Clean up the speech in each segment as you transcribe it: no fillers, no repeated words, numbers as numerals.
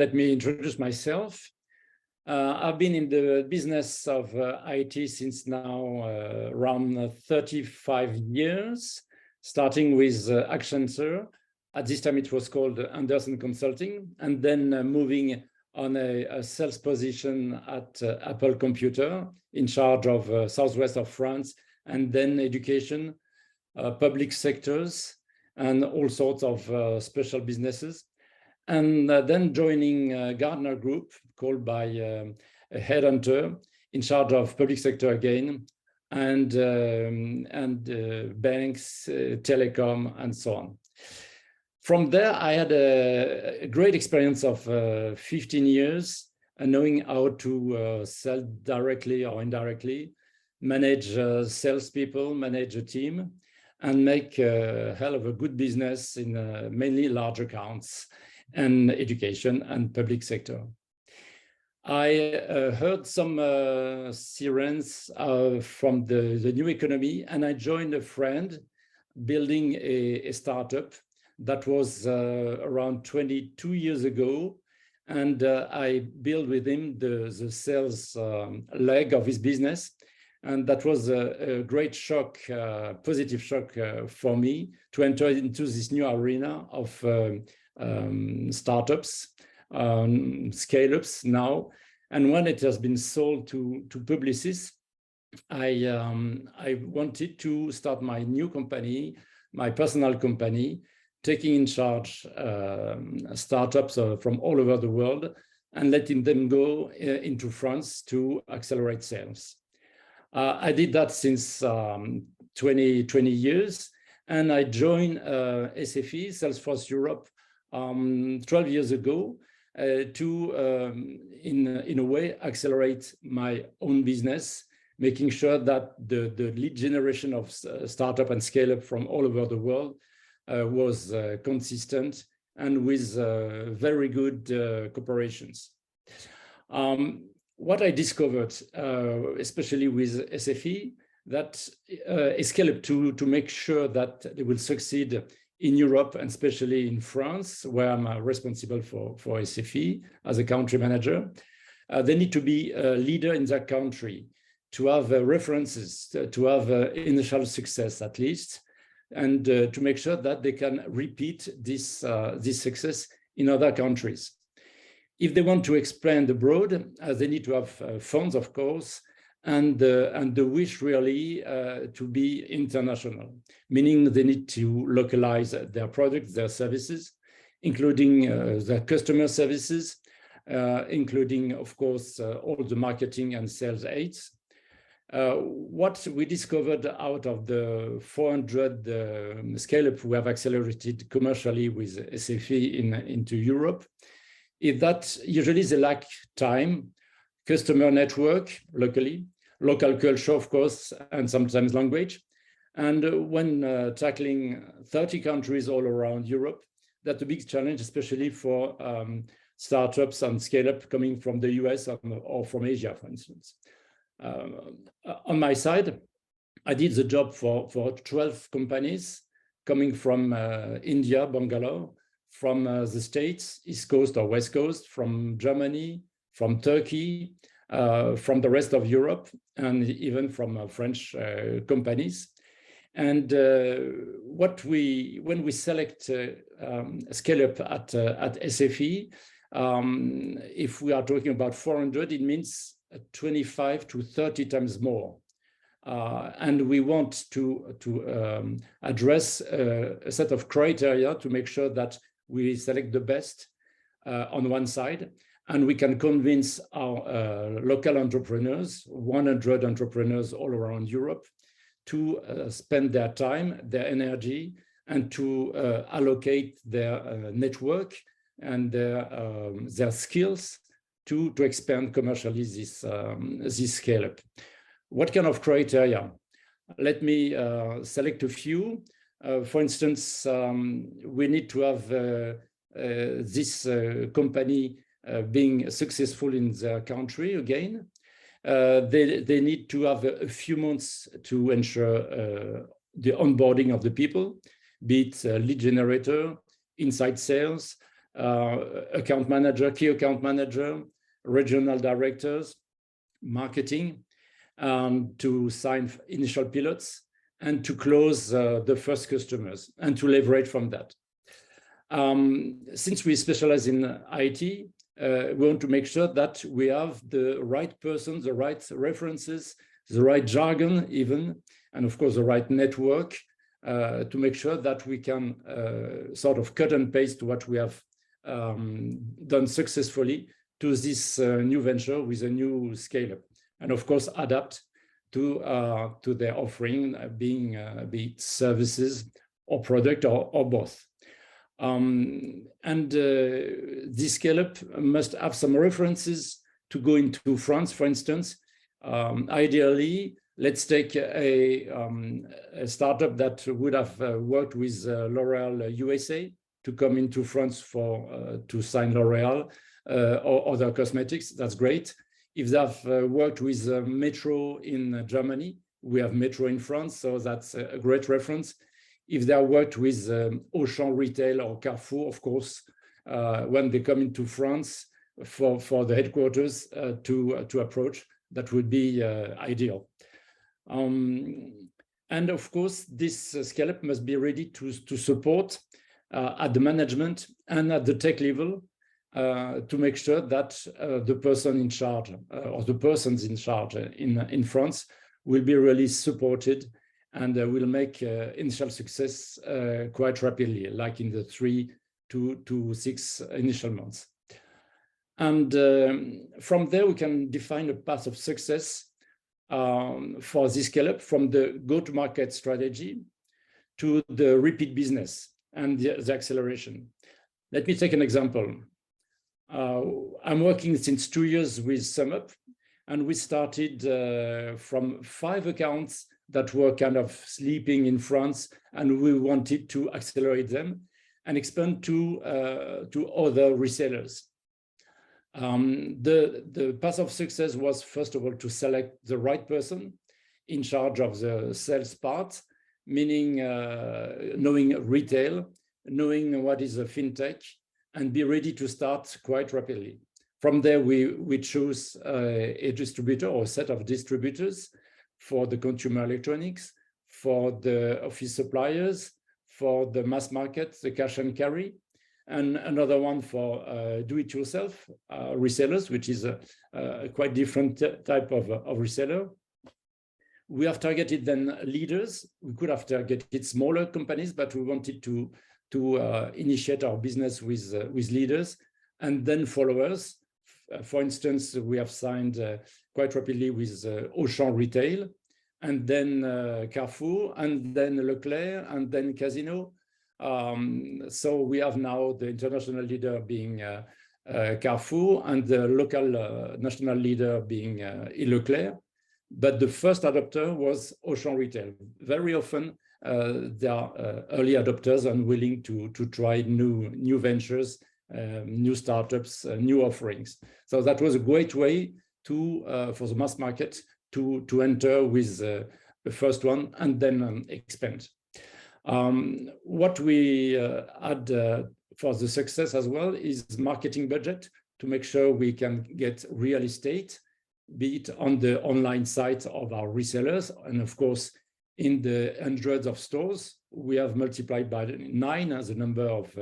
Let me introduce myself. I've been in the business of IT since now around 35 years, starting with Accenture. At this time, it was called Anderson Consulting, and then moving on a sales position at Apple Computer in charge of southwest of France, and then education, public sectors, and all sorts of special businesses. And then joining Gartner Group, called by a headhunter, in charge of public sector again, and banks, telecom, and so on. From there, I had a great experience of 15 years, knowing how to sell directly or indirectly, manage salespeople, manage a team, and make a hell of a good business in mainly large accounts and education and public sector. I heard some sirens from the new economy, and I joined a friend building a startup that was around 22 years ago. And I built with him the sales leg of his business. And that was a great shock, positive shock for me to enter into this new arena of startups, scaleups now. And when it has been sold to Publicis, I wanted to start my new company, my personal company, taking in charge startups from all over the world and letting them go into France to accelerate sales. I did that since 20 years, and I joined SFE, Salesforce Europe, 12 years ago to, in a way, accelerate my own business, making sure that the lead generation of startup and scale-up from all over the world was consistent and with very good cooperations. What I discovered, especially with SFE, that a scale-up to make sure that they will succeed in Europe and especially in France, where I'm responsible for SFE as a country manager, they need to be a leader in their country, to have references, to have initial success at least, and to make sure that they can repeat this success in other countries. If they want to expand abroad, they need to have funds, of course, and the wish really to be international, meaning they need to localize their products, their services, including their customer services, including, of course, all the marketing and sales aids. What we discovered out of the 400 scale-up we have accelerated commercially with SFE into Europe is that usually they lack time, customer network locally, local culture, of course, and sometimes language. And when tackling 30 countries all around Europe, that's a big challenge, especially for startups and scale-up coming from the US or from Asia, for instance. On my side, I did the job for 12 companies coming from India, Bangalore, from the States, East Coast or West Coast, from Germany, from Turkey, from the rest of Europe, and even from French companies. And when we select scale-up at SFE, if we are talking about 400, it means 25 to 30 times more. And we want to address a set of criteria to make sure that we select the best on one side, and we can convince our local entrepreneurs, 100 entrepreneurs all around Europe, to spend their time, their energy, and to allocate their network and their skills to expand commercially this scale-up. What kind of criteria? Let me select a few. For instance, we need to have this company being successful in their country again. They need to have a few months to ensure the onboarding of the people, be it lead generator, inside sales, account manager, key account manager, regional directors, marketing, to sign initial pilots and to close the first customers and to leverage from that. Since we specialize in IT, we want to make sure that we have the right persons, the right references, the right jargon even, and of course the right network to make sure that we can sort of cut and paste what we have done successfully to this new venture with a new scale-up, and of course adapt to their offering, be it services or product or both. This scale-up must have some references to go into France, for instance. Ideally, let's take a startup that would have worked with L'Oréal USA to come into France to sign L'Oréal or other cosmetics. That's great. If they've worked with Metro in Germany, we have Metro in France, so that's a great reference. If they worked with Auchan Retail or Carrefour, of course, when they come into France for the headquarters to approach, that would be ideal. And of course, this scale-up must be ready to support at the management and at the tech level to make sure that the person in charge or the persons in charge in France will be really supported and will make initial success quite rapidly, like in the 3 to 6 initial months. And from there, we can define a path of success for this scale-up, from the go-to-market strategy to the repeat business and the acceleration. Let me take an example. I'm working since 2 years with SumUp, and we started from 5 accounts that were kind of sleeping in France, and we wanted to accelerate them and expand to other resellers. The path of success was, first of all, to select the right person in charge of the sales part, meaning knowing retail, knowing what is a fintech, and be ready to start quite rapidly. From there, we choose a distributor or a set of distributors for the consumer electronics, for the office suppliers, for the mass market, the cash and carry, and another one for do-it-yourself resellers, which is a quite different type of reseller. We have targeted then leaders. We could have targeted smaller companies, but we wanted to initiate our business with leaders and then followers. For instance, we have signed quite rapidly with Auchan Retail, and then Carrefour, and then Leclerc, and then Casino. So we have now the international leader being Carrefour, and the local national leader being Leclerc. But the first adopter was Auchan Retail. Very often, they are early adopters and willing to try new ventures, new startups, new offerings. So that was a great way for the mass market to enter with the first one and then expand. What we had for the success as well is marketing budget to make sure we can get real estate, be it on the online site of our resellers, and of course, in the hundreds of stores. We have multiplied by 9 as a number of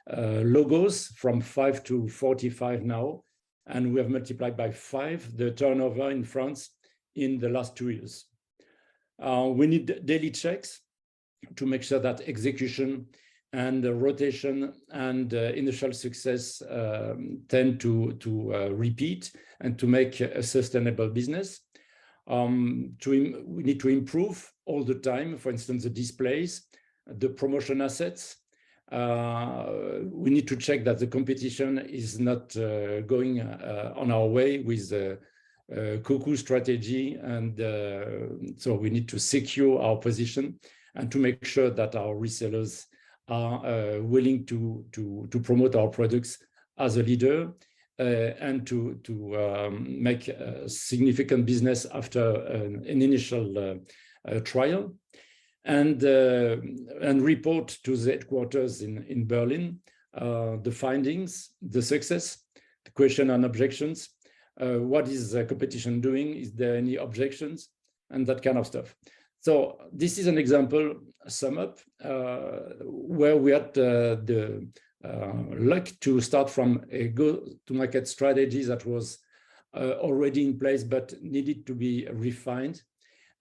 logos from 5 to 45 now, and we have multiplied by 5 the turnover in France in the last 2 years. We need daily checks to make sure that execution and rotation and initial success tend to repeat and to make a sustainable business. We need to improve all the time, for instance, the displays, the promotion assets. We need to check that the competition is not going on our way with the cuckoo strategy, and so we need to secure our position and to make sure that our resellers are willing to promote our products as a leader and to make a significant business after an initial trial, and report to the headquarters in Berlin the findings, the success, the question and objections. What is the competition doing? Is there any objections? And that kind of stuff. So this is an example, sum up, where we had the luck to start from a go-to-market strategy that was already in place but needed to be refined,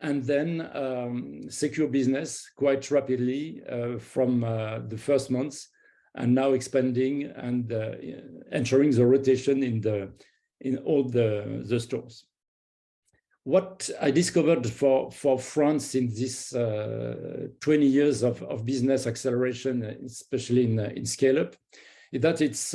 and then secure business quite rapidly from the first months, and now expanding and ensuring the rotation in all the stores. What I discovered for France in this 20 years of business acceleration, especially in scale-up, is that it's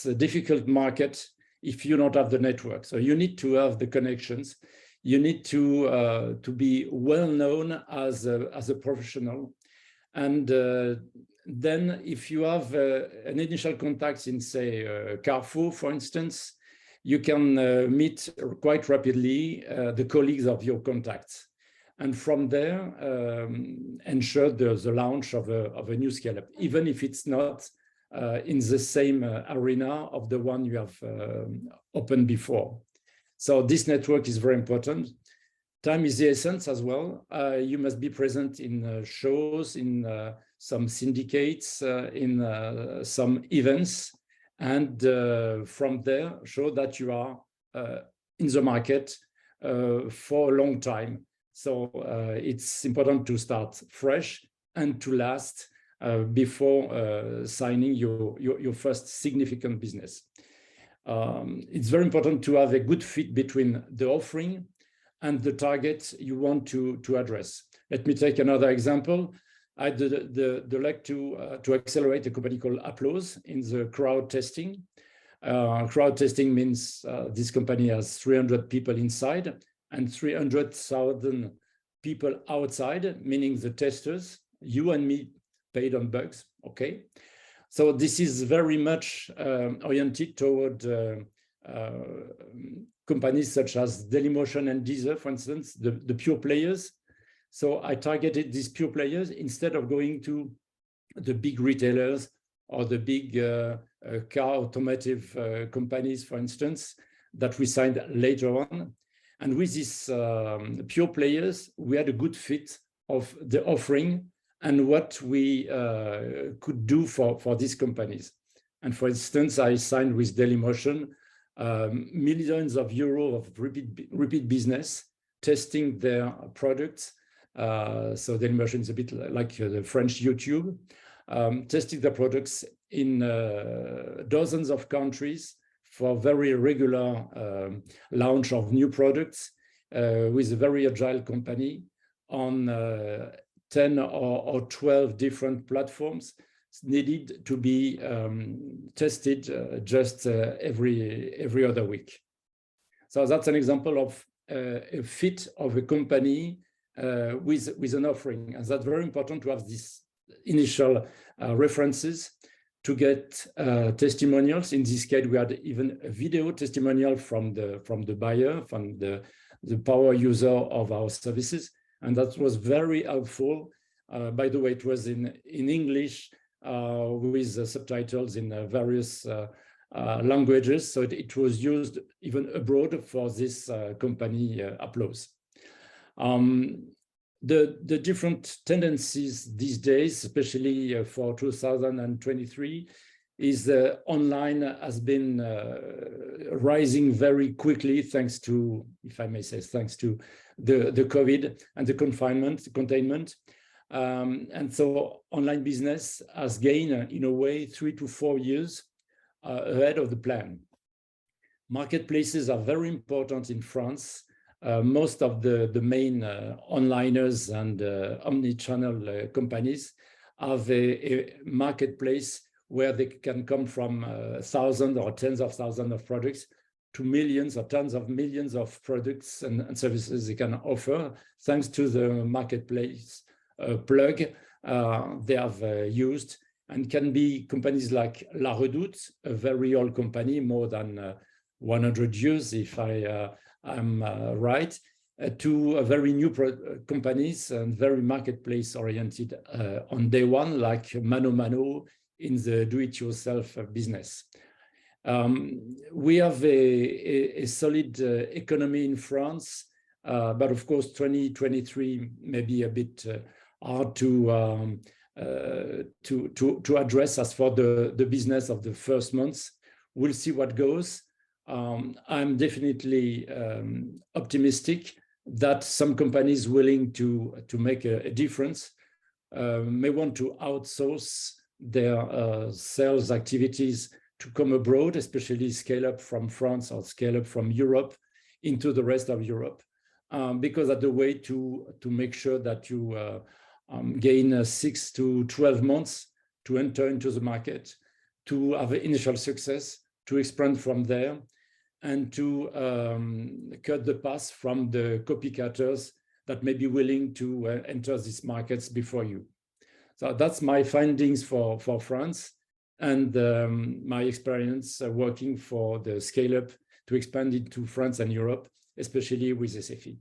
a difficult market if you don't have the network. So you need to have the connections. You need to be well known as a professional, and then if you have an initial contact in, say, Carrefour, for instance, you can meet quite rapidly the colleagues of your contacts, and from there ensure the launch of a new scale-up, even if it's not in the same arena of the one you have opened before. So this network is very important. Time is the essence as well. You must be present in shows, in some syndicates, in some events, and from there show that you are in the market for a long time. So it's important to start fresh and to last before signing your first significant business. It's very important to have a good fit between the offering and the target you want to address. Let me take another example. I had the luck to accelerate a company called Applause in the crowd testing. Crowd testing means this company has 300 people inside and 300,000 people outside, meaning the testers, you and me, paid on bugs, okay? So this is very much oriented toward companies such as Dailymotion and Deezer, for instance, the pure players. So I targeted these pure players instead of going to the big retailers or the big car automotive companies, for instance, that we signed later on. And with these pure players, we had a good fit of the offering and what we could do for these companies. And for instance, I signed with Dailymotion millions of euros of repeat business, testing their products. So Dailymotion is a bit like the French YouTube, testing the products in dozens of countries for very regular launch of new products with a very agile company on 10 or 12 different platforms needed to be tested just every other week. So that's an example of a fit of a company with an offering. And that's very important to have these initial references to get testimonials. In this case, we had even a video testimonial from the buyer, from the power user of our services. And that was very helpful. By the way, it was in English with subtitles in various languages. So it was used even abroad for this company, Applause. The different tendencies these days, especially for 2023, is online has been rising very quickly thanks to, if I may say, thanks to the COVID and the containment. And so online business has gained, in a way, 3 to 4 years ahead of the plan. Marketplaces are very important in France. Most of the main onliners and omni-channel companies have a marketplace where they can come from thousands or tens of thousands of products to millions or tens of millions of products and services they can offer thanks to the marketplace plug they have used, and can be companies like La Redoute, a very old company, more than 100 years if I'm right, to very new companies and very marketplace oriented on day one, like Mano Mano, in the do-it-yourself business. We have a solid economy in France, but of course 2023 may be a bit hard to address as for the business of the first months. We'll see what goes. I'm definitely optimistic that some companies willing to make a difference may want to outsource their sales activities to come abroad, especially scale up from France or scale up from Europe into the rest of Europe, because that's the way to make sure that you gain 6 to 12 months to enter into the market, to have initial success, to expand from there, and to cut the path from the copycatters that may be willing to enter these markets before you. So that's my findings for France, and my experience working for the scale-up to expand into France and Europe, especially with SFE.